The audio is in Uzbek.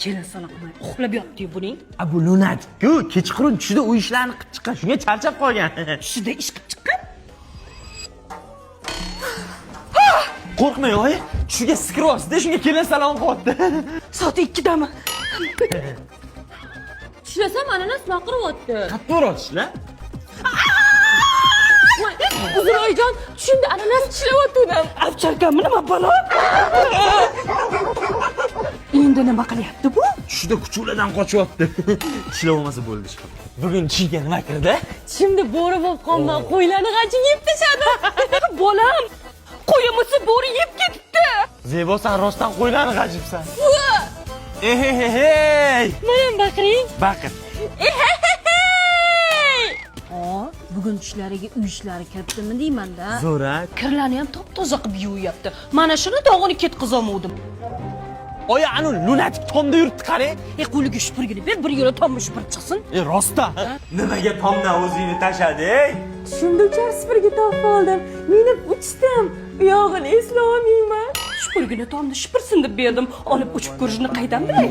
kelin sana qilmay uxlab yotdi buning. Bu lunatik-ku, kechqurun tushida u ishlarni qilib chiqqan, shunga charchab qolgan. Tushida ish qilib chiqqan. Qo'rqmang, oyi. Tushiga skiryapsiz-da, shunga kelin salom qilyapti. Soat 2dami? Tushlasam ananas baqiryapti. Qattiq urishlar. Uzroyjon, tushimda ananas tishlayotgandim. Avcharkammi nima balo? Endi nima qilyapti bu? Tushida kuchuladan qochyapti. Tishlab olmasa bo'ldi. Bugun tushiga nima kirdi? Tushimda bo'ri bo'lib qolman, qo'ylarni g'ajib yeb tashadi. Bolam, qo'yimizni bo'ri yeb ketibdi. Zebo, sen rostdan qo'ylarni g'ajibsan. Ehey! Mana baqiring. Baqir. Bugun tushlariga uy ishlari kiritdimi deyman-da. Zo'ra. Kirlarni ham top-toza qilib yuvyapti. Mana shuni dog'ini ketkazolmadim. Oya, anu lunatik tomda yuribdi, qarang. Qo'liga shupurgini ber, bir yo'la tomni shupurib chiqsin. Rostdan. Nimaga tomdan o'zingni tashlading? Tushimda uchar sifirga topib oldim. Minib uchdim. Uyog'ini eslolmayman. Shupurgini tomni shupursin deb berdim. Olib uchib ko'rishni qaydan bilay?